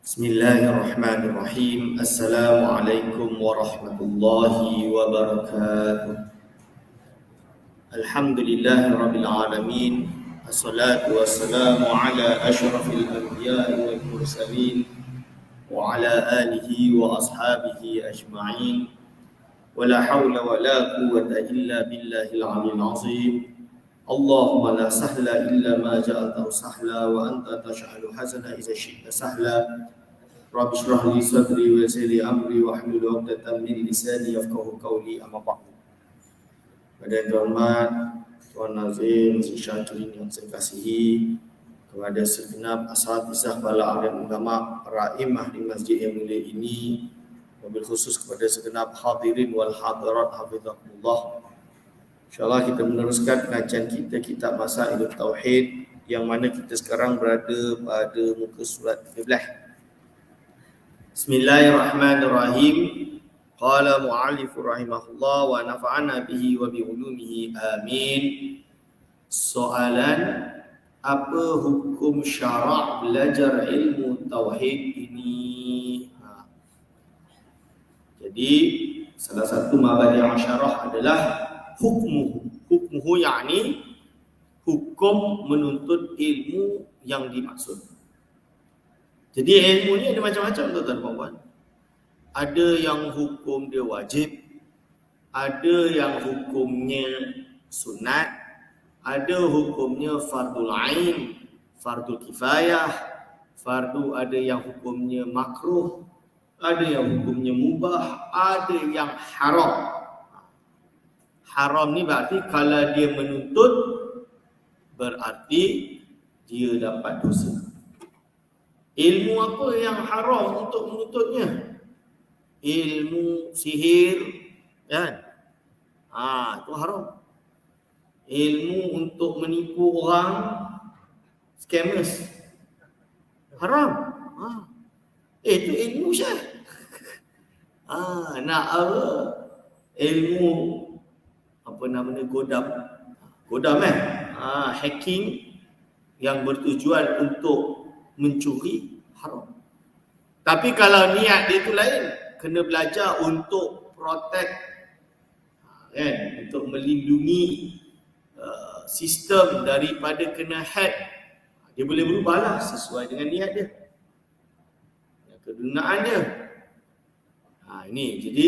Bismillahirrahmanirrahim. Assalamualaikum warahmatullahi wabarakatuh. Alhamdulillahirabbil alamin. Assalatu wassalamu ala asyrafil anbiya'i wal mursalin wa ala alihi wa ashabihi ajma'in. Wala haula wala quwwata illa billahil aliyyil azim. Allahumma la sahla illa ma ja'altahu sahla wa anta taj'alul hazana idza syi'ta sahla. Rabbi shrah li sadri wa yassir li amri wa hlul 'uqdatam min lisani yafqahu qawli. Amma ba'du. Pada yang terhormat Tuan Nazim Syakirin yang saya kasihi, kepada segenap asatizah bala alim ulama, para imam di masjid yang mulia ini, wabil khusus kepada segenap hadirin wal hadirat hafizahumullah. InsyaAllah kita meneruskan kajian kita kitab Masailut Tauhid, yang mana kita sekarang berada pada muka surat 13. Bismillahirrahmanirrahim. Qala mu'allif rahimahullah wa nafa'ana bihi wa bi ulumihi amin. Soalan, apa hukum syarak belajar ilmu tauhid ini? Jadi salah satu mabadi asyarah adalah hukmuhu yakni hukum menuntut ilmu yang dimaksud. Jadi ilmu ni ada macam-macam tuan-tuan puan. Ada yang hukum dia wajib, ada yang hukumnya sunat, ada hukumnya fardul ain, fardul kifayah, ada yang hukumnya makruh, ada yang hukumnya mubah, ada yang haram. Haram ni berarti kalau dia menuntut, berarti dia dapat dosa. Ilmu apa yang haram untuk menuntutnya? Ilmu sihir, kan? Itu haram. Ilmu untuk menipu orang, scammers, haram. Itu ilmu syah. Nak apa? Ilmu apa namanya, godam hacking yang bertujuan untuk mencuri, haram. Tapi kalau niat dia itu lain, kena belajar untuk protect, kan, untuk melindungi sistem daripada kena hack, dia boleh berubahlah sesuai dengan niat dia, kegunaan dia. Ini jadi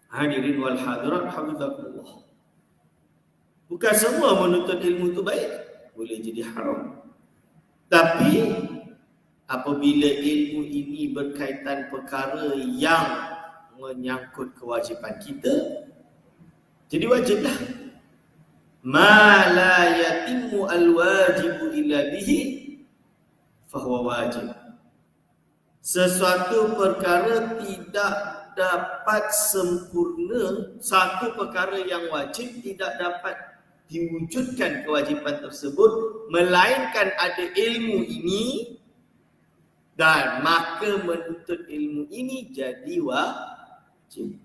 hadirin wal hadirat hafizakumullah. Bukan semua menuntut ilmu itu baik, boleh jadi haram. Tapi apabila ilmu ini berkaitan perkara yang menyangkut kewajipan kita, jadi wajiblah. Ma la yatimmu al-wajibu illa bihi fahuwa wajib. Sesuatu perkara tidak dapat sempurna, satu perkara yang wajib tidak dapat diwujudkan kewajipan tersebut melainkan ada ilmu ini, dan maka menuntut ilmu ini jadi wajib.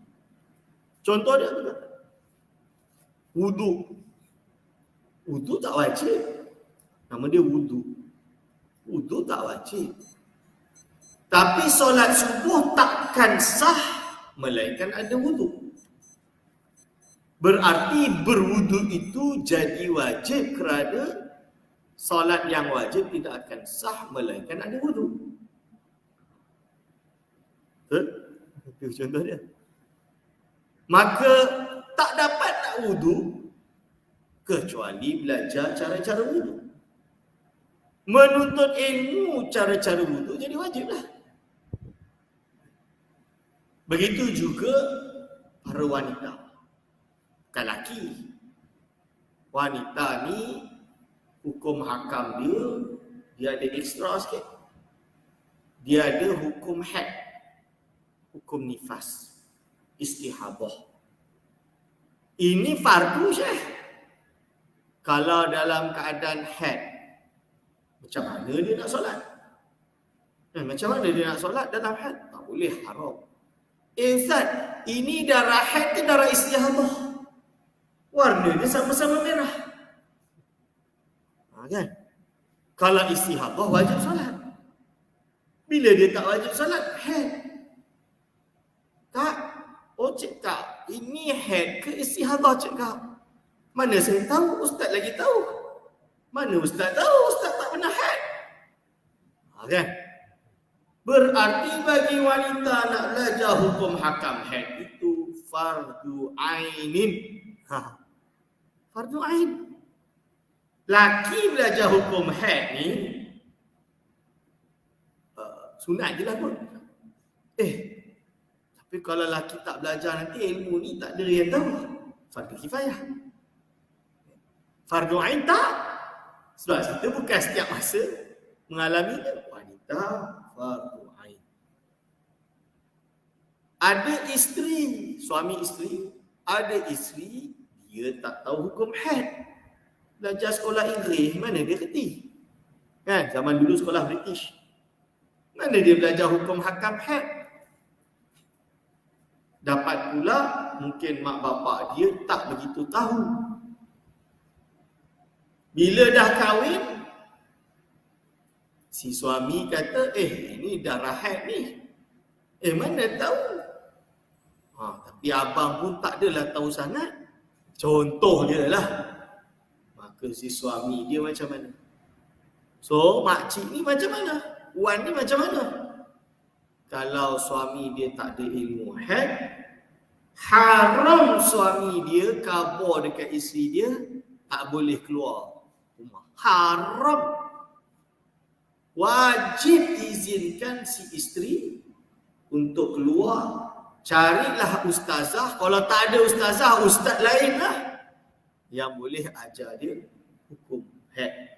Contoh dia apa? Wudu. Wudu tak wajib. Nama dia wudu. Wudu tak wajib. Tapi solat subuh takkan sah melainkan ada wudu. Berarti berwudu itu jadi wajib, kerana solat yang wajib tidak akan sah melainkan ada wudu. Itu contoh dia. Maka tak dapat nak wudu kecuali belajar cara-cara wudu. Menuntut ilmu cara-cara wudu jadi wajiblah. Begitu juga para wanita. Bukan lelaki. Wanita ni hukum hakam dia ada ekstra sikit. Dia ada hukum haid, hukum nifas, istihadah. Ini fardu syekh. Kalau dalam keadaan haid, macam mana dia nak solat? Macam mana dia nak solat dalam haid? Tak boleh, haram. Ustaz, ini darah haid ke darah istihadah? Warna dia sama-sama merah. Kan? Kalau istihadah wajib solat. Bila dia tak wajib solat? Haid. Tak. Oh cakap, ini haid ke istihadah cakap? Mana saya tahu? Ustaz lagi tahu. Mana ustaz tahu? Ustaz tak pernah haid. Kan? Berarti bagi wanita nak belajar hukum hakam haid itu fardu ainin. Fardu ain. Laki belajar hukum haid ni sunat je lah pun. Tapi kalau laki tak belajar nanti ilmu ni tak ada yang tahu. Fardu kifayah. Fardu ain tak. Sebab kita bukan setiap masa mengalami wanita fardu ain. Ada isteri, suami isteri, ada isteri dia tak tahu hukum haid. Belajar sekolah Inggeris, mana dia kerti? Kan, zaman dulu sekolah British. Mana dia belajar hukum hakam haid? Dapat pula mungkin mak bapak dia tak begitu tahu. Bila dah kahwin, si suami kata, ini darah haid ni. Mana tahu? Tapi abang pun tak adalah tahu sangat. Contoh dia lah. Maka si suami dia macam mana? So, makcik ni macam mana? Wan ni macam mana? Kalau suami dia tak ada ilmu haid, haram suami dia khabar dekat isteri dia tak boleh keluar rumah. Haram. Wajib izinkan si isteri untuk keluar. Carilah ustazah. Kalau tak ada ustazah, ustaz lain lah yang boleh ajar dia hukum haid.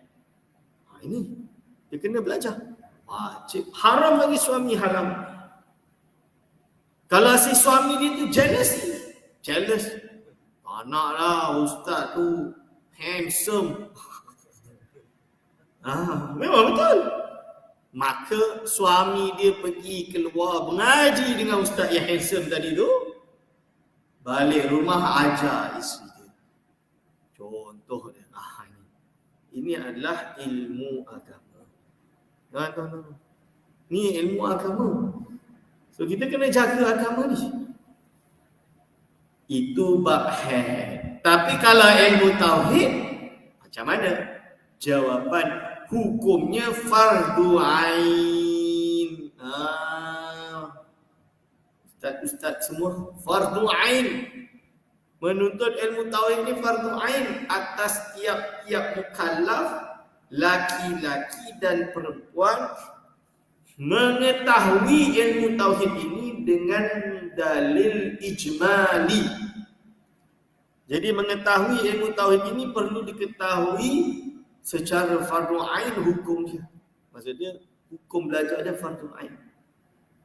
Ini dia kena belajar. Wajib. Haram bagi suami, haram. Kalau si suami dia tu jealous. Anaklah ustaz tu handsome. Memang betul. Maka suami dia pergi keluar mengaji dengan ustaz yang handsome tadi tu. Balik rumah ajar isteri dia. Contoh dia. Ini adalah ilmu agama. Tuan-tuan. Ni ilmu agama. So kita kena jaga agama ni. Itu bab haid. Tapi kalau ilmu tauhid, macam mana? Jawapan hukumnya fardu ain. Ustaz semua fardu ain. Menuntut ilmu tauhid ni fardu ain atas tiap-tiap mukallaf, laki-laki dan perempuan, mengetahui ilmu tauhid ini dengan dalil ijmali. Jadi mengetahui ilmu tauhid ini perlu diketahui secara fardu ain hukumnya. Maksudnya hukum belajar dia fardu ain.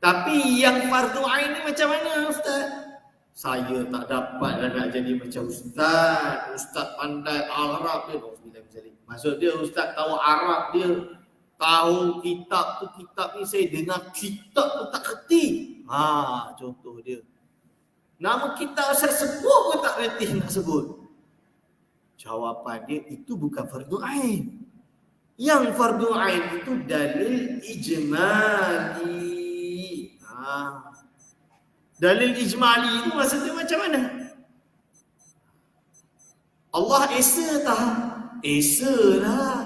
Tapi yang fardu ain ni macam mana ustaz? Saya tak dapatlah nak jadi macam ustaz. Ustaz pandai Arab dia. Maksud dia ustaz tahu Arab dia. Tahu kitab ni saya dengar kitab tu tak kerti. Contoh dia. Nama kitab saya sebut pun tak kerti nak sebut. Jawapan dia itu bukan fardu ain. Yang fardu ain itu dalil ijmali. Dalil ijmali itu maksudnya macam mana? Allah Esa tak? Esa lah.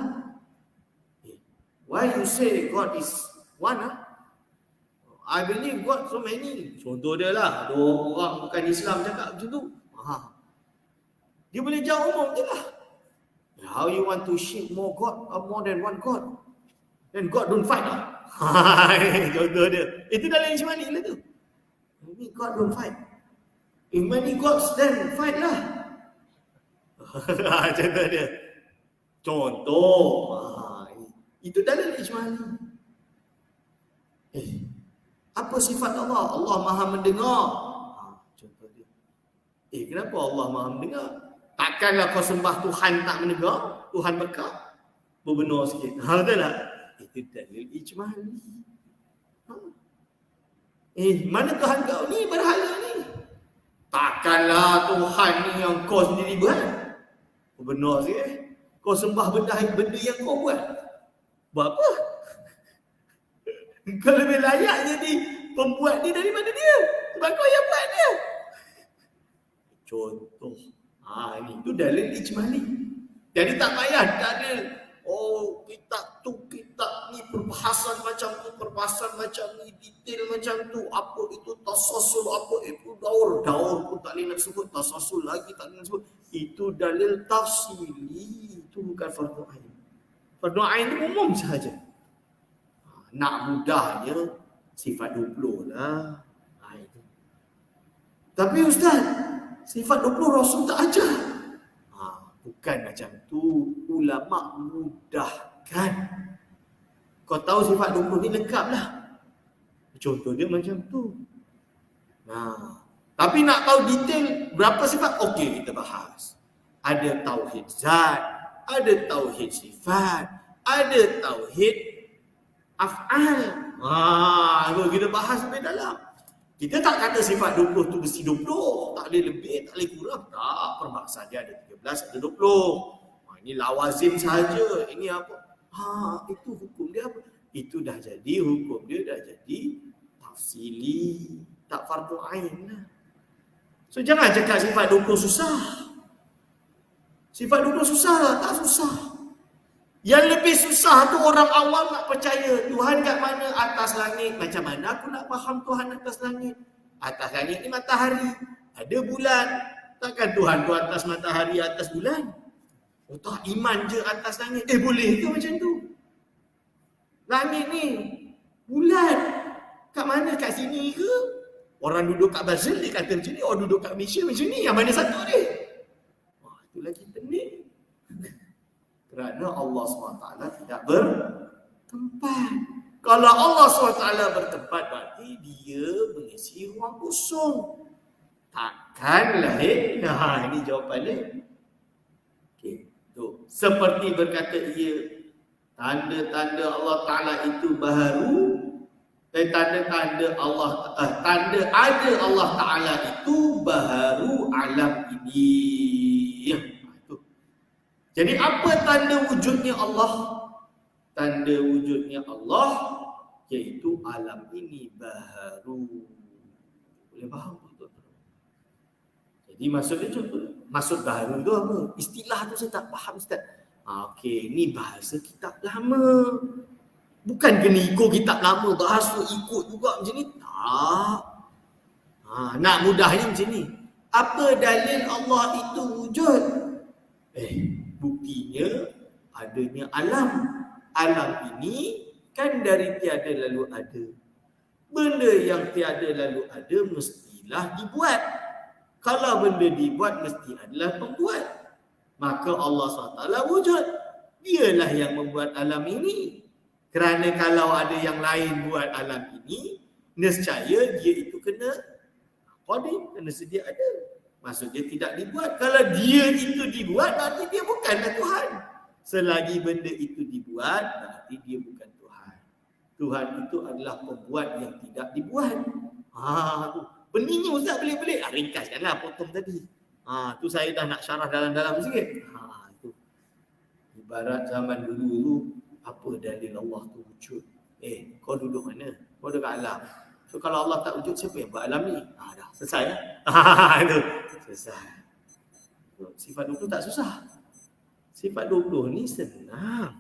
Why you say God is one? I believe God so many. Contoh dia lah. Ada orang bukan Islam cakap macam tu. Dia boleh jawab umum je lah. How you want to ship more God or more than one God? Then God don't fight lah. Contoh dia. Itu dalam ijmali lah tu. Ini God don't fight. If many gods then fight lah. Contoh dia. Contoh. Itu dalil ijmali. Apa sifat Allah? Allah Maha mendengar. Contoh dia. Kenapa Allah Maha mendengar? Takkanlah kau sembah Tuhan tak mendengar? Tuhan Mekah? Berbenar sikit. Betul tak? Itu dalil ijmali. Mana Tuhan kau ni? Berhala ni. Takkanlah Tuhan ni yang kau sendiri buat. Berbenar sikit. Kau sembah benda yang kau buat. Buat apa? Kau lebih layak jadi pembuat ni daripada dia. Sebab kau yang buat dia. Contoh. Ini tu dalil ijmali. Jadi tak payah dalil. Oh, kitab ni perbahasan macam tu, perbahasan macam ni, detail macam tu. Apa itu tasasul, apa itu daur. Daur pun tak boleh nak sebut, tasasul lagi tak boleh nak sebut. Itu dalil tafsili. Itu bukan fardu ain. Fardu ain itu umum sahaja. Nak mudahnya sifat 20 lah. Itu. Tapi Ustaz, sifat 20 Rasul tak ajar. Bukan macam tu. Ulama mudahkan. Kau tahu sifat 20 ni lengkap lah. Contoh dia macam tu. Tapi nak tahu detail berapa sifat, okey kita bahas. Ada tauhid zat, ada tauhid sifat, ada tauhid af'al. Kita bahas lebih dalam. Kita tak kata sifat 20 tu mesti 20. Tak boleh lebih, tak boleh kurang. Tak, perbahasan dia ada 13, ada 20. Ini lawazim sahaja. Ini apa? Itu hukum dia apa? Itu dah jadi, hukum dia dah jadi tafsili. Tak fardu ain lah. So jangan cakap sifat 20 susah. Sifat 20 susah lah, tak susah. Yang lebih susah tu orang awam nak percaya Tuhan kat mana? Atas langit. Macam mana aku nak faham Tuhan atas langit? Atas langit ni matahari. Ada bulan. Takkan Tuhan tu atas matahari, atas bulan? Oh tak, iman je atas langit. Boleh ke macam tu? Langit ni bulan. Kat mana? Kat sini ke? Orang duduk kat Brazil dia kata macam ni. Orang duduk kat Malaysia macam ni. Yang mana satu ni? Itu lagi pening. Kerana Allah SWT tidak bertempat. Kalau Allah SWT bertempat, berarti dia mengisi ruang kosong. Takkan lahir. Ini jawapannya. Okey, tu. Seperti berkata ia, tanda-tanda Allah Ta'ala itu baharu. Tanda-tanda Allah, tanda ada Allah Ta'ala itu baharu alam ini. Jadi apa tanda wujudnya Allah? Tanda wujudnya Allah iaitu alam ini baharu. Boleh faham tak? Jadi maksudnya contoh, maksud baharu tu apa? Istilah tu saya tak faham Ustaz. Okey, ni bahasa kitab lama. Bukan kena ikut kitab lama, bahasa ikut juga macam ni. Tak. Nak mudahnya macam ni. Apa dalil Allah itu wujud? Buktinya adanya alam. Alam ini kan dari tiada lalu ada. Benda yang tiada lalu ada mestilah dibuat. Kalau benda dibuat mesti adalah pembuat. Maka Allah SWT wujud. Dialah yang membuat alam ini. Kerana kalau ada yang lain buat alam ini, nescaya dia itu kena qadim, kena sedia ada. Maksudnya tidak dibuat. Kalau dia itu dibuat, berarti dia bukanlah Tuhan. Selagi benda itu dibuat, berarti dia bukan Tuhan. Tuhan itu adalah pembuat yang tidak dibuat. Peningnya Ustaz pelik-pelik. Ringkaskanlah potong tadi. Tu saya dah nak syarah dalam-dalam sikit. Itu. Ibarat zaman dulu tu, apa dalil Allah tu wujud? Kau duduk mana? Kau dekat alam. So kalau Allah tak wujud, siapa yang buat alam ni? Dah selesai ya. Itu. Selesai. Sifat 20 tak susah. Sifat 20 ni senang.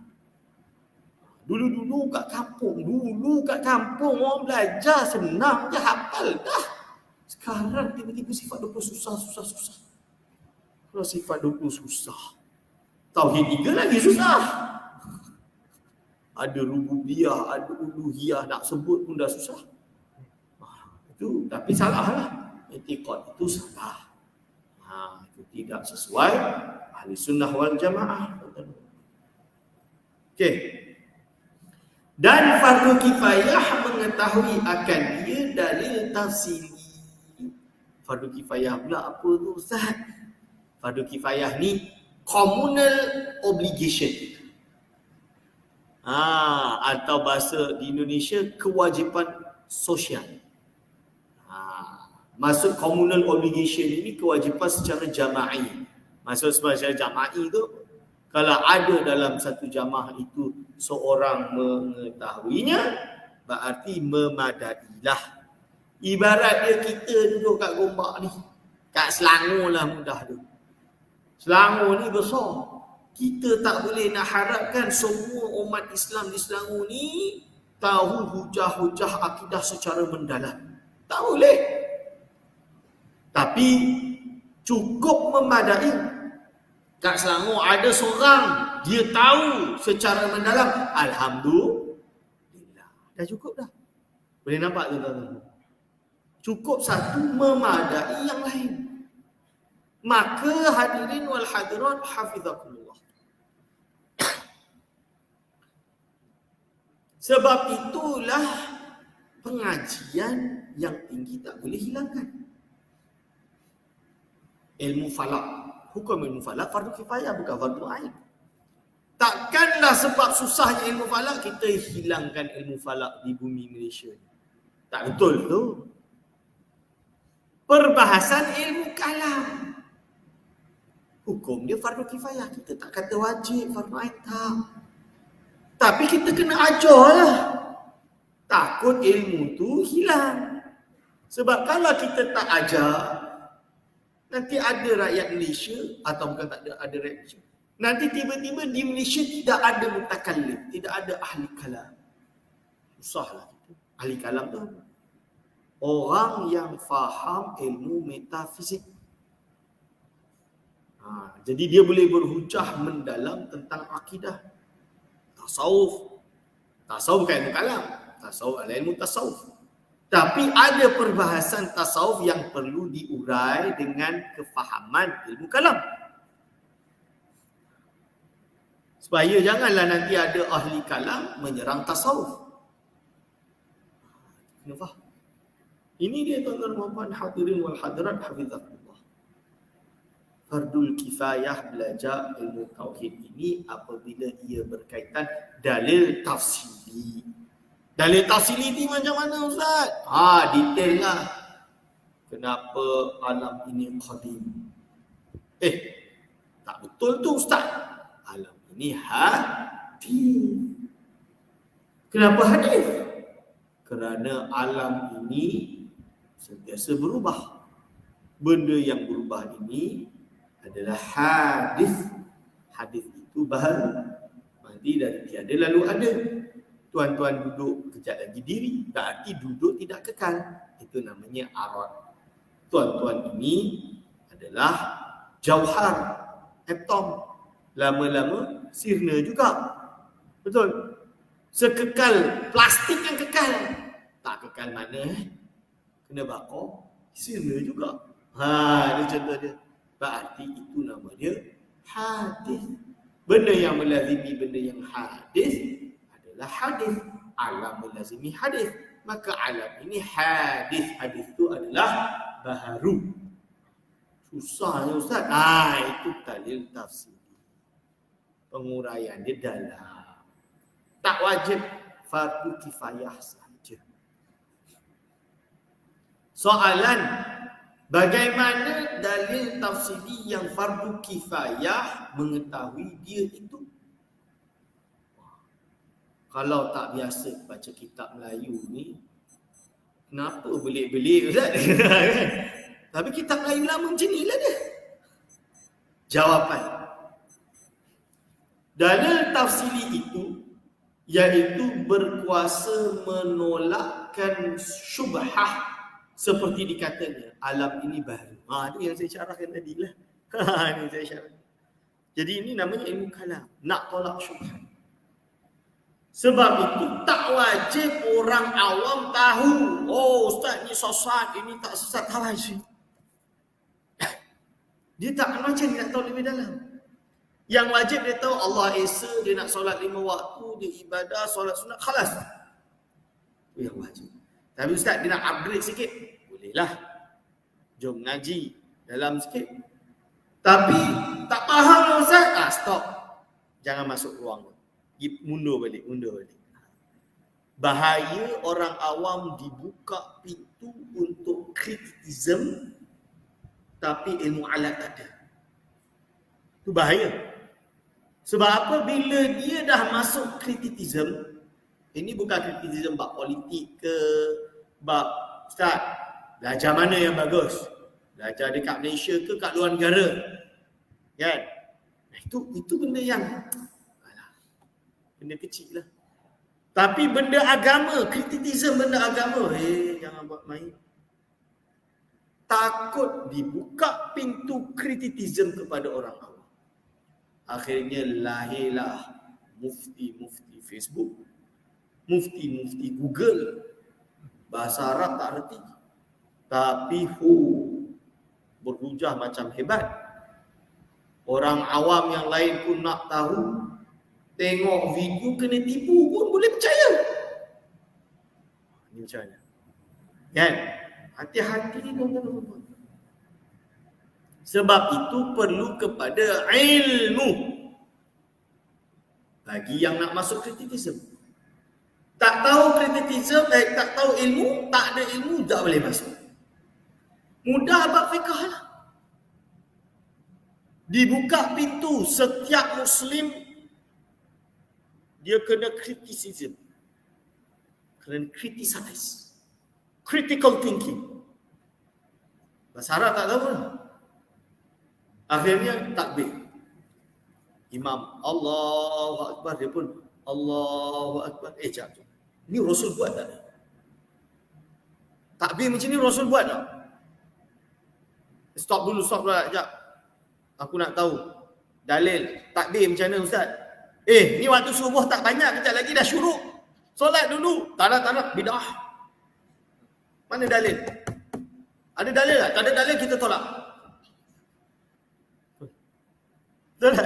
Dulu kat kampung orang belajar senang je, hafal dah. Sekarang tiba-tiba sifat 20 susah. Kalau sifat 20 susah, tauhid 3 lagi susah. Ada rububiyah, ada uluhiyah, nak sebut pun dah susah. Itu tapi salah lah. I'tiqad itu salah. Itu tidak sesuai ahli sunnah wal jamaah. Okey. Dan fardu kifayah mengetahui akan dia dalil tafsili. Fardu kifayah pula apa tu Ustaz? Fardu kifayah ni communal obligation. Atau bahasa di Indonesia kewajipan sosial. Maksud communal obligation ini kewajipan secara jama'i. Maksud secara jama'i tu, kalau ada dalam satu jamaah itu seorang mengetahuinya, berarti memadailah. Ibarat dia kita duduk kat Gombak ni, kat Selangor lah mudah tu. Selangor ni besar. Kita tak boleh nak harapkan semua umat Islam di Selangor ni tahu hujah-hujah akidah secara mendalam. Tak boleh. Tapi cukup memadai. Kat Selangor ada seorang dia tahu secara mendalam, alhamdulillah. Dah cukup dah. Boleh nampak tuan-tuan? Cukup satu memadai yang lain. Maka hadirin wal hadirat hafizakumullah. Sebab itulah pengajian yang tinggi tak boleh hilangkan. Ilmu falak, hukum ilmu falak fardu kifayah bukan fardu ain. Takkanlah sebab susahnya ilmu falak kita hilangkan ilmu falak di bumi Malaysia. Tak betul tu. Perbahasan ilmu kalam, hukum dia fardu kifayah. Kita tak kata wajib, fardu ain tak. Tapi kita kena ajarlah. Takut ilmu tu hilang. Sebab kalau kita tak ajar, nanti ada rakyat Malaysia, atau bukan tak ada, ada rakyat Malaysia. Nanti tiba-tiba di Malaysia tidak ada mutakallim, tidak ada ahli kalam. Susahlah kita. Ahli kalam tu orang yang faham ilmu metafizik. Jadi dia boleh berhujah mendalam tentang akidah. Tasawuf. Tasawuf bukan ilmu kalam. Tasawuf adalah ilmu tasawuf. Tapi ada perbahasan tasawuf yang perlu diurai dengan kefahaman ilmu kalam. Supaya janganlah nanti ada ahli kalam menyerang tasawuf. Kena faham. Ini dia tuan-tuan dan puan hadirin wal hadirat hafizakumullah. Fardul kifayah belajar ilmu tauhid ini apabila ia berkaitan dalil tafsili. Dalil tafsili ni macam mana Ustaz? Detail lah. Kenapa alam ini qadim? Tak betul tu Ustaz. Alam ini hadis. Kenapa hadis? Kerana alam ini sentiasa berubah. Benda yang berubah ini adalah hadis. Hadis itu baharu. Nanti dari tiada lalu ada. Tuan-tuan duduk kejap lagi diri, berarti duduk tidak kekal. Itu namanya arad. Tuan-tuan ini adalah jauhar, atom. Lama-lama sirna juga. Betul? Sekekal plastik yang kekal. Tak kekal mana? Kena bakar, sirna juga. Ini contoh dia. Berarti itu nama dia hadis. Benda yang melazimi benda yang hadis adalah hadis. Alam melazimi hadis. Maka alam ini hadis. Hadis itu adalah baharu. Susahnya Ustaz. Itu dalil tafsir. Penguraian dia dalam. Tak wajib, fardu kifayah saja. Soalan, bagaimana dalil tafsiri yang fardu kifayah mengetahui dia itu? Kalau tak biasa baca kitab Melayu ni, kenapa belik-belik Ustaz? Tapi kitab Melayu lama macam ni lah dia. Jawapan. Dalil tafsiri itu iaitu berkuasa menolakkan syubhah seperti dikatanya alam ini baru. Ini yang saya syarahkan tadi lah. Ini saya syarah. Jadi ini namanya ilmu kalam. Nak tolak syubhah. Sebab itu tak wajib orang awam tahu. Ustaz ni sesat, ini tak sesat. Tak wajib. Dia tak macam dia nak tahu lebih dalam. Yang wajib dia tahu Allah Esa, dia nak solat 5 waktu, dia ibadah, solat sunat, khalas. Itu yang wajib. Tapi Ustaz dia nak upgrade sikit, bolehlah. Jom ngaji dalam sikit. Tapi tak faham Ustaz, stop. Jangan masuk ruang. Mundur balik. Bahaya orang awam dibuka pintu untuk kritisism, tapi ilmu alat tak ada. Itu bahaya. Sebab apa? Bila dia dah masuk kritisism, Ini bukan kritisism bab politik ke bab Ustaz, belajar mana yang bagus? Belajar dekat Malaysia ke kat luar negara? Kan? Itu benda yang benda kecil lah. Tapi benda agama, kritisism benda agama, jangan buat main. Takut dibuka pintu kritisism kepada orang awam. Akhirnya lahirlah mufti-mufti Facebook, mufti-mufti Google. Bahasa Arab tak reti. Tapi berhujah macam hebat. Orang awam yang lain pun nak tahu. Tengok video kena tipu pun boleh percaya. Ini macam mana? Kan? Hati-hati ni tuan-tuan. Sebab itu perlu kepada ilmu. Bagi yang nak masuk kritisism. Tak tahu kritisism, tak tahu ilmu, tak ada ilmu, tak boleh masuk. Mudah bab fiqh lah. Dibuka pintu setiap Muslim dia kena kritisism. Kena criticize. Critical thinking. Bahasa Arab tak tahu lah. Akhirnya takbir. Imam Allahu Akbar, dia pun Allahu Akbar. Jap. Ni Rasul buat tak? Takbir macam ni Rasul buat tak? Stop dulu. Sekejap. Aku nak tahu dalil takbir macam mana Ustaz? Ni waktu subuh tak banyak, kejap lagi dah syuruk. Solat dulu. Tak nak. Bid'ah. Mana dalil? Ada dalil tak? Tak ada dalil, kita tolak. Tolak.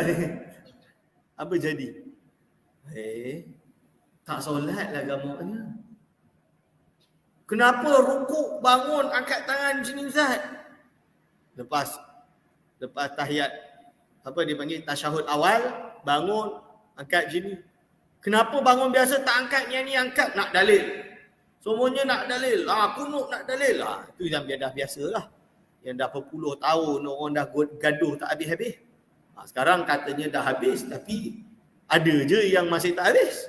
Apa jadi? Tak solat lah gamanya. Kenapa rukuk, bangun, angkat tangan macam ni Ustaz? Lepas tahiyat, apa dia panggil, tasyahud awal, bangun, angkat macam ni. Kenapa bangun biasa tak angkat, yang ni angkat? Nak dalil. Semuanya nak dalil. Kunut nak dalil. Itu yang dah biasa lah. Yang dah berpuluh tahun orang dah gaduh tak habis-habis. Sekarang katanya dah habis, tapi ada je yang masih tak habis.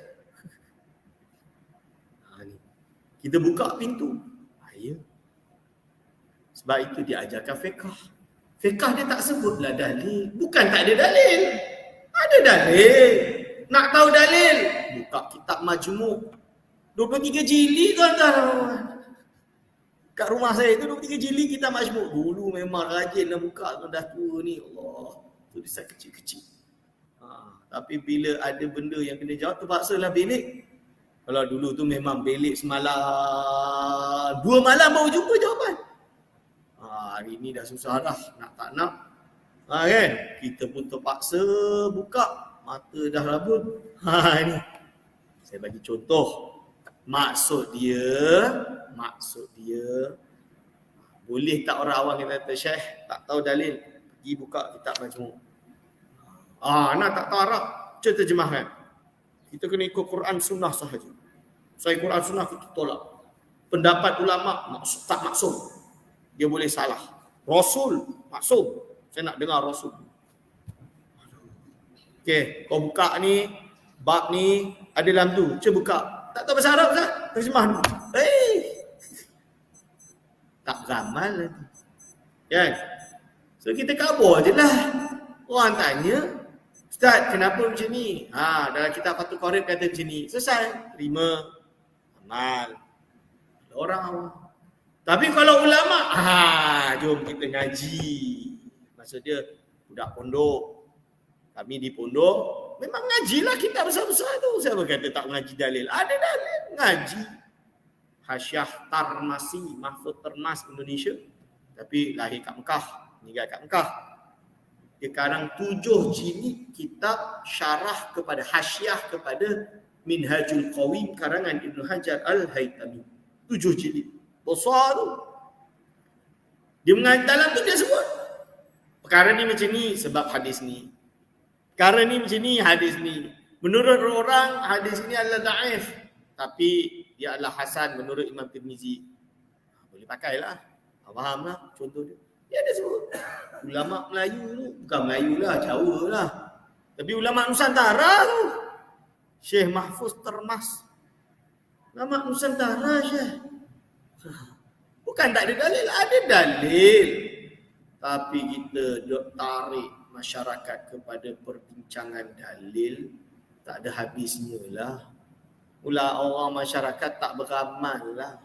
Kita buka pintu. Ya. Sebab itu dia ajarkan fiqh. Fiqh dia tak sebutlah dalil. Bukan tak ada dalil. Ada dalil. Nak tahu dalil? Buka kitab Majmu'. 23 jilid tuan-tuan. Kat rumah saya tu 23 jilid kitab Majmu'. Dulu memang rajin nak buka tu, dah tua ni. Allah. Tulisan kecil-kecil. Tapi bila ada benda yang kena jawab, terpaksalah belik. Kalau dulu tu memang belik semalam. 2 malam baru jumpa jawapan. Hari ni dah susah dah. Nak tak nak. Kan? Kita pun terpaksa buka. Mata dah rabun. Ni. Saya bagi contoh. Maksud dia. Boleh tak orang awam yang kata, Syekh, tak tahu dalil. Pergi buka kitab Majmu'. Nak tak tahu Arab. Cuba terjemahkan. Kita kena ikut Quran Sunnah sahaja. Saya Quran Sunnah kita tolak. Pendapat ulama tak maksum. Dia boleh salah. Rasul maksum. Saya nak dengar Rasul. Okey, kau buka ni, bab ni ada dalam tu. Cuba buka. Tak tahu bahasa Arab Ustaz? Terjemah dulu. Tak beramal lagi. Kan? So kita kabur je lah. Orang tanya, Ustaz, kenapa macam ni? Dalam kitab Fathul Qorib kata macam ni. Selesai. Terima. Amal. Orang awam. Tapi kalau ulama, jom kita ngaji. Maksud dia, budak pondok. Kami di pondok, memang ngajilah kitab besar-besar tu. Siapa kata tak ngaji dalil? Ada dalil. Ngaji. Hasyiah Tarmasi, Mahfud Termas Indonesia. Tapi lahir kat Mekah. Meninggal kat Mekah. Dia karang 7 jilid kitab syarah kepada hasyiah kepada Minhajul Qawim karangan Ibn Hajar Al-Haytami. 7 jilid. Besar tu. Dia mengaji dalam tu dia sebut. Perkara ni macam ni sebab hadis ni. Perkara ni macam ni hadis ni. Menurut orang hadis ni adalah da'if. Tapi dia adalah hasan menurut Imam Tirmizi. Boleh pakailah. Fahamlah contoh dia. Dia ada sebut. Ulama Melayu tu, bukan Melayu lah, Jawa lah. Tapi ulama Nusantara tu. Syekh Mahfuz Termas. Nama Nusantara je. Bukan tak ada dalil, ada dalil. Tapi kita dok tarik masyarakat kepada perbincangan dalil, tak ada habisnya lah. Mula orang masyarakat tak beramal lah.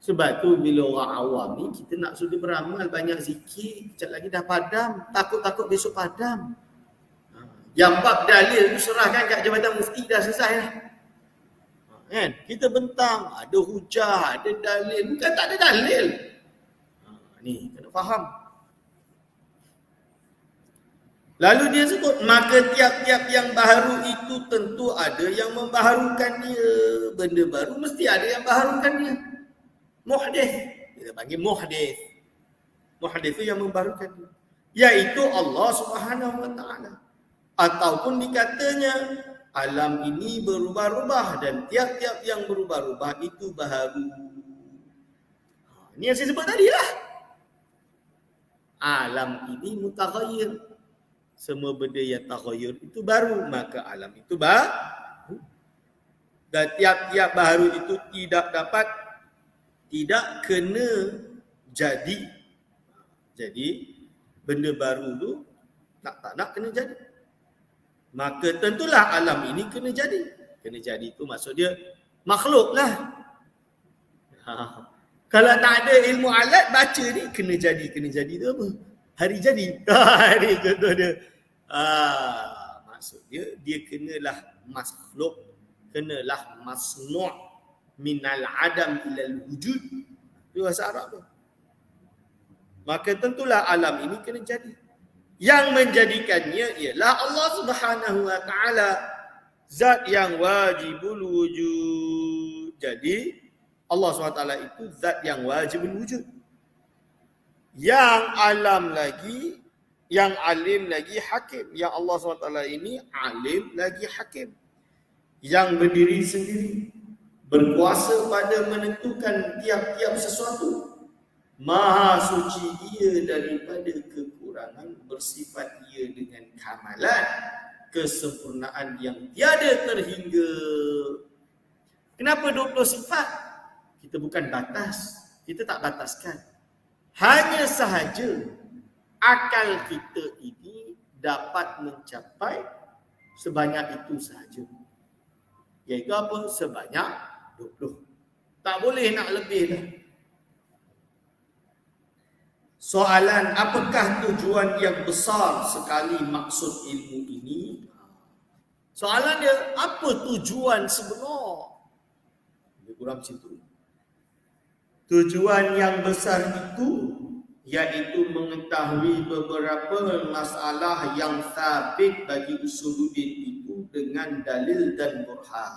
Sebab tu bila orang awam ni, kita nak suruh beramal, banyak zikir, sekejap lagi dah padam. Takut-takut besok padam. Yang bab dalil tu serahkan kat Jabatan Mufti, dah selesai lah. Kan? Kita bentang, ada hujah, ada dalil. Bukan tak ada dalil. Ni, kena faham. Lalu dia sebut, maka tiap-tiap yang baru itu tentu ada yang membaharukan dia. Benda baru mesti ada yang membaharukan dia. Muhdith. Kita panggil muhdith. Muhdith itu yang membaharukan dia. Iaitu Allah Subhanahu Wa Taala. Ataupun dikatanya, alam ini berubah-ubah dan tiap-tiap yang berubah-ubah itu baharu. Ini yang saya sebut tadi lah. Alam ini mutaghayyir. Semua benda yang taghayyur itu baru, maka alam itu baru. Dan tiap-tiap baharu itu tidak kena jadi. Jadi benda baru tu tak nak kena jadi. Maka tentulah alam ini kena jadi. Kena jadi itu maksud dia makhluk lah. Kalau tak ada ilmu alat, baca ni kena jadi tu apa? Hari jadi. Hari contoh dia. Maksud dia kenalah makhluk, kenalah masnu' minal adam ilal wujud. Itu bahasa Arab tu. Maka tentulah alam ini kena jadi. Yang menjadikannya ialah Allah Subhanahu Wa Taala, zat yang wajibul wujud. Jadi Allah SWT itu zat yang wajibul wujud. Yang alam lagi, yang alim lagi hakim. Yang Allah SWT ini alim lagi hakim. Yang berdiri sendiri, berkuasa pada menentukan tiap-tiap sesuatu. Maha suci ia daripada kekurangan, bersifat ia dengan kamalan, kesempurnaan yang tiada terhingga. Kenapa 20 sifat? Kita bukan batas, kita tak bataskan. Hanya sahaja akal kita ini dapat mencapai sebanyak itu sahaja. Iaitu apa? Sebanyak 20. Tak boleh nak lebih dah. Soalan, apakah tujuan yang besar sekali maksud ilmu ini? Soalan dia, apa tujuan sebenar? Dia kurang macam tu. Tujuan yang besar itu iaitu mengetahui beberapa masalah yang sabit bagi usuluddin itu dengan dalil dan burhan.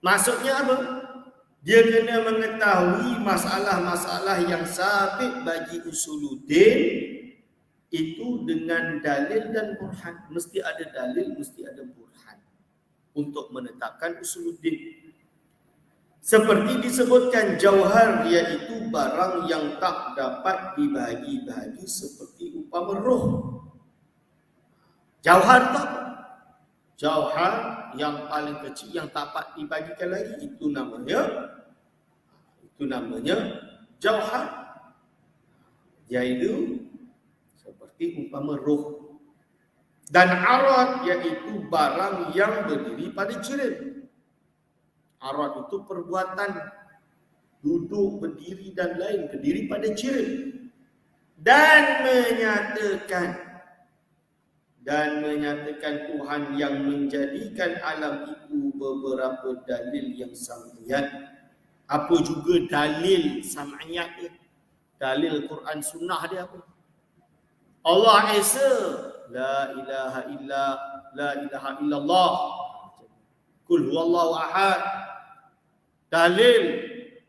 Maksudnya apa? Dia kena mengetahui masalah-masalah yang sabit bagi usuluddin itu dengan dalil dan burhan. Mesti ada dalil, mesti ada burhan untuk menetapkan usuluddin. Seperti disebutkan jauhar, iaitu barang yang tak dapat dibagi-bagi seperti umpama roh. Jauhar tu apa? Jauhar yang paling kecil yang tak dapat dibagikan lagi, itu namanya jauhar. Iaitu seperti umpama roh. Dan arad iaitu barang yang berdiri pada jirim. Arad itu perbuatan duduk, berdiri dan lain, berdiri pada ciri. Dan menyatakan Tuhan yang menjadikan alam itu beberapa dalil yang sam'iyat. Apa juga dalil sam'iyat dia? Dalil Quran Sunnah dia apa? Allah Esa, la ilaha illallah. Qul huwallahu ahad. Dalil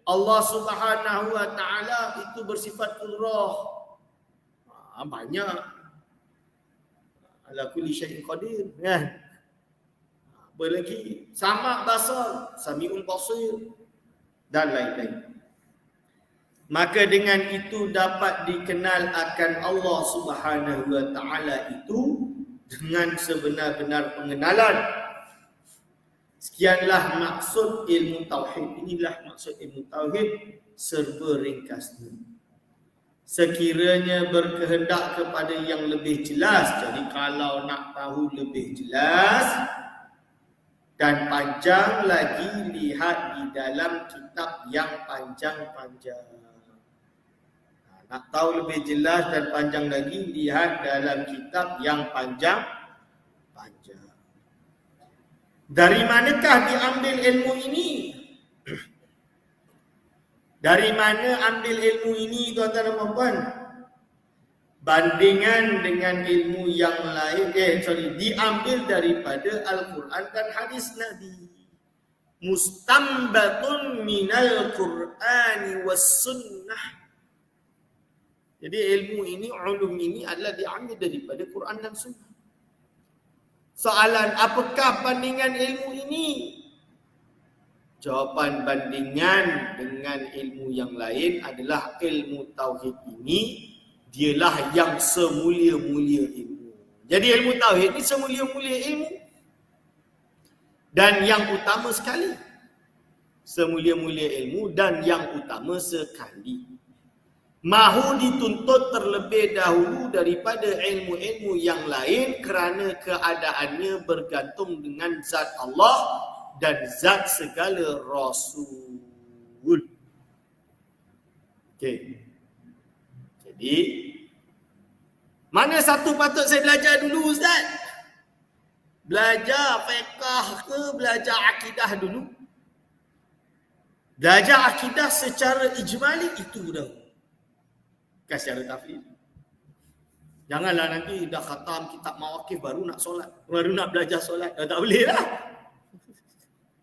Allah Subhanahu Wa Taala itu bersifat qudrat. Banyak. Ala kulli syai'in qadir, kan? Apa lagi? Sama' basar, sami'ul basir dan lain-lain. Maka dengan itu dapat dikenal akan Allah Subhanahu Wa Taala itu dengan sebenar-benar pengenalan. Sekianlah maksud ilmu tauhid. Inilah maksud ilmu tauhid serba ringkasnya. Sekiranya berkehendak kepada yang lebih jelas, jadi kalau nak tahu lebih jelas dan panjang lagi, lihat di dalam kitab yang panjang-panjang. Nak tahu lebih jelas dan panjang lagi, lihat dalam kitab yang panjang-panjang. Dari manakah diambil ilmu ini? Dari mana ambil ilmu ini, tuan-tuan dan puan? Bandingan dengan ilmu yang lain, diambil daripada Al-Quran dan hadis Nabi. Mustambatun minal Qur'ani was sunnah. Jadi ilmu ini, ulum ini adalah diambil daripada Quran dan sunnah. Soalan, apakah bandingan ilmu ini? Jawapan bandingan dengan ilmu yang lain adalah ilmu tauhid ini dialah yang semulia-mulia ilmu. Jadi ilmu tauhid ini semulia-mulia ilmu. Dan yang utama sekali. Semulia-mulia ilmu dan yang utama sekali. Mahu dituntut terlebih dahulu daripada ilmu-ilmu yang lain kerana keadaannya bergantung dengan zat Allah dan zat segala Rasul. Okey. Jadi, mana satu patut saya belajar dulu, Ustaz? Belajar fiqh ke belajar akidah dulu? Belajar akidah secara ijmali itu dah. Bukan secara tafsir. Janganlah nanti dah khatam kitab mawaqif baru nak solat. Baru nak belajar solat. Tak boleh lah.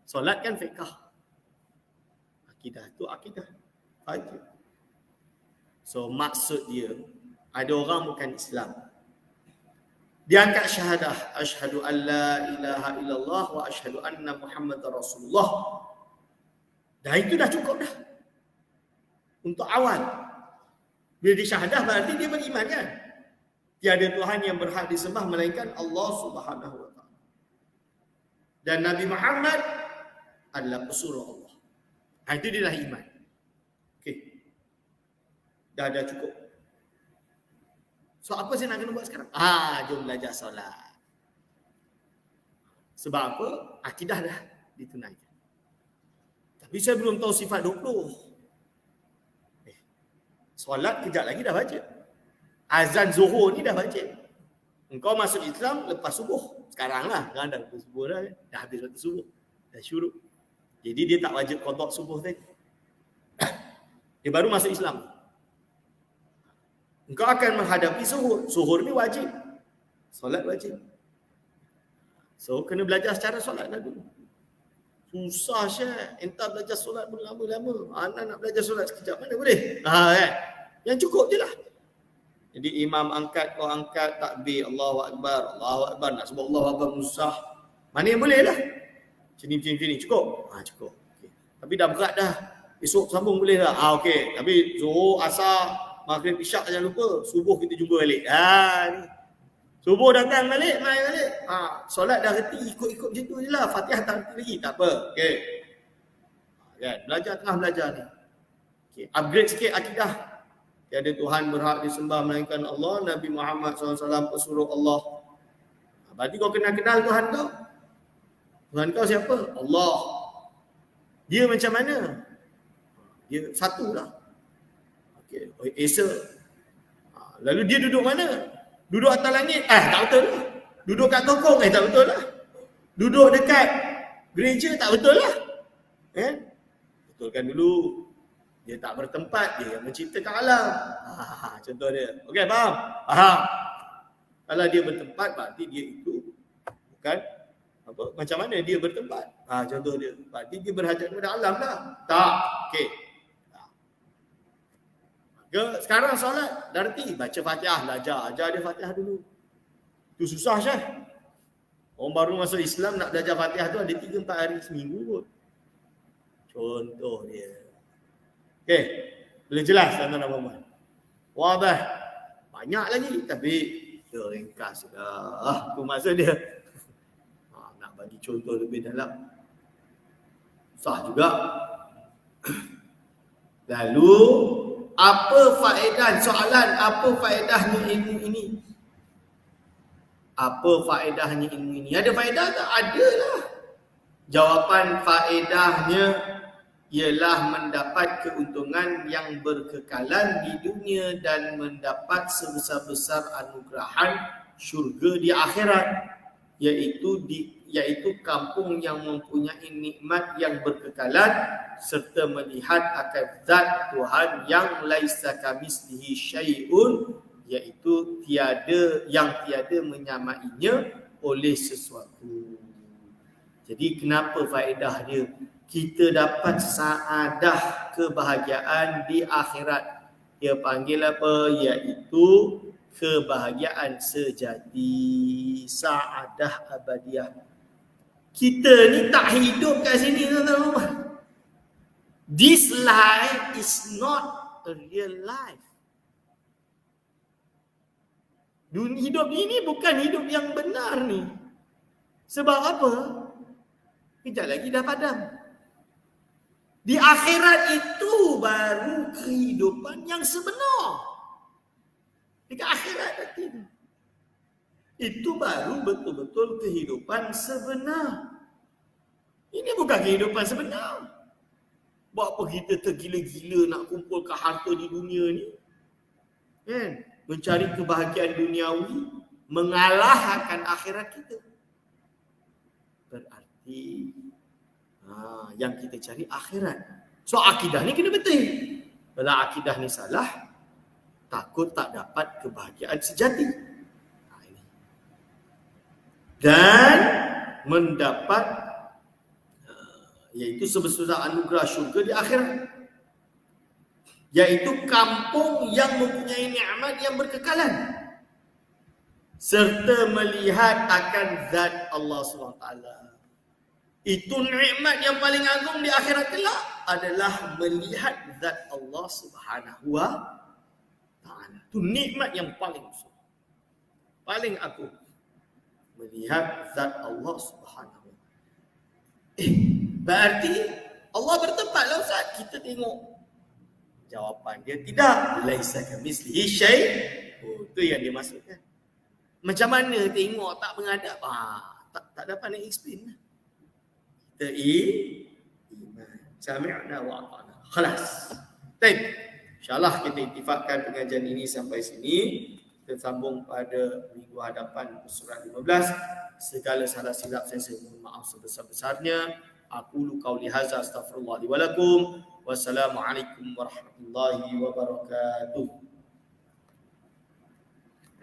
Solat kan fiqh. Akidah tu akidah. Aja. So maksud dia, ada orang bukan Islam. Dia angkat syahadah. Asyhadu an la ilaha illallah wa asyhadu anna Muhammadar Rasulullah. Dah itu dah cukup dah. Untuk awal. Bila dia syahadah berarti dia beriman kan? Tiada Tuhan yang berhak disembah melainkan Allah Subhanahu wa taala. Dan Nabi Muhammad adalah pesuruh Allah. Itu dia dah iman. Okey. Dah cukup. So apa saya nak kena buat sekarang? Jom belajar solat. Sebab apa? Akidah dah ditunaikan. Tapi saya belum tahu sifat 20. Solat kejap lagi dah baca. Azan Zuhur ni dah baca. Engkau masuk Islam lepas subuh. Sekarang lah. Sekarang dah lepas subuh dah. Dah habis waktu subuh. Dah syuruk. Jadi dia tak wajib qada subuh tadi. Dia baru masuk Islam. Engkau akan menghadapi suhur. Suhur ni wajib. Solat wajib. So kena belajar secara solat lah dulu. Susah Syekh. Entah belajar solat pun lama-lama. Anak nak belajar solat sekejap mana boleh? Kan? Yang cukup je lah. Jadi imam angkat, kau angkat takbir, Allahu Akbar, Allahu Akbar. Nak sebut Allahu Akbar musah. Mana yang boleh lah. Macam ni. Cukup? Cukup. Okay. Tapi dah berat dah. Esok sambung boleh dah. Okey. Tapi Zuhur, Asar, Maghrib, Isyak jangan lupa. Subuh kita jumpa balik. Ni. Subuh datang balik, mai balik. Solat dah reti, ikut-ikut macam tu je lah. Fatihah tak reti lagi, tak apa. Okey. Kan? Belajar tengah belajar ni. Okay. Upgrade sikit akidah. Tiada Tuhan berhak disembah melainkan Allah. Nabi Muhammad SAW pesuruh Allah. Berarti kau kenal Tuhan kau. Tuhan kau siapa? Allah. Dia macam mana? Dia satu lah. Okay. Esa. Lalu dia duduk mana? Duduk atas langit? Tak betul lah. Duduk kat tokong? Tak betul lah. Duduk dekat gereja? Tak betul lah. Betulkan dulu. Dia tak bertempat, dia yang menciptakan alam. Contoh dia. Okey, faham? Faham. Kalau dia bertempat, berarti dia itu bukan apa? Macam mana dia bertempat? Contoh dia. Berarti dia berhajat kepada alam lah. Tak. Okey. Sekarang solat, dah reti. Baca Fatihah, belajar. Ajar dia Fatihah dulu. Itu susah Syekh. Orang baru masuk Islam nak belajar Fatihah tu ada 3-4 hari seminggu kot. Contoh dia. Okey, boleh jelas tuan-tuan dan puan-puan. Wadah. Banyak lagi tapi ringkas dah. Tu maksud dia. Nak bagi contoh lebih dalam. Sah juga. Lalu apa faedah soalan, apa faedahnya ilmu ini? Apa faedahnya ilmu ini? Ada faedah tak? Adalah. Jawapan faedahnya ialah mendapat keuntungan yang berkekalan di dunia dan mendapat sebesar-besar anugerahan syurga di akhirat, iaitu kampung yang mempunyai nikmat yang berkekalan serta melihat akan zat Tuhan yang laisa kamitslihi syai'un, iaitu tiada menyamainya oleh sesuatu. Jadi kenapa faedah dia? Kita dapat saadah, kebahagiaan di akhirat. Dia panggil apa? Iaitu kebahagiaan sejati, saadah abadiah. Kita ni tak hidup kat sini, tuan-tuan. This life is not a real life. Hidup ini bukan hidup yang benar ni. Sebab apa? Kejap lagi dah padam. Di akhirat itu baru kehidupan yang sebenar. Dekat akhirat nanti. Itu baru betul-betul kehidupan sebenar. Ini bukan kehidupan sebenar. Buat apa kita tergila-gila nak kumpulkan harta di dunia ni? Kan? Mencari kebahagiaan duniawi, mengalahkan akhirat kita. Berarti yang kita cari akhirat. So akidah ni kena betul. Kalau akidah ni salah, takut tak dapat kebahagiaan sejati. Dan mendapat iaitu sebesar anugerah syurga di akhirat, iaitu kampung yang mempunyai nikmat yang berkekalan serta melihat akan zat Allah SWT. Itu nikmat yang paling agung di akhirat kelak adalah melihat zat Allah Subhanahu wa taala. Itu nikmat yang paling besar, paling agung, melihat zat Allah Subhanahu wa taala. Berarti Allah bertempat lah Ustaz. Kita tengok. Jawapan dia tidak. Laisa kamitslihi syai'. Itu yang dia maksudkan. Macam mana tengok tak menghadap? Tak dapat nak explain. Kita iman. Sami'na wa ata'na. Khalas. Baik. InsyaAllah kita ittifaqkan pengajian ini sampai sini. Kita sambung pada minggu hadapan surat 15. Segala salah silap saya mohon maaf sebesar-besarnya. Aqulu qauli hadza astaghfirullah li wa lakum. Wassalamualaikum warahmatullahi wabarakatuh.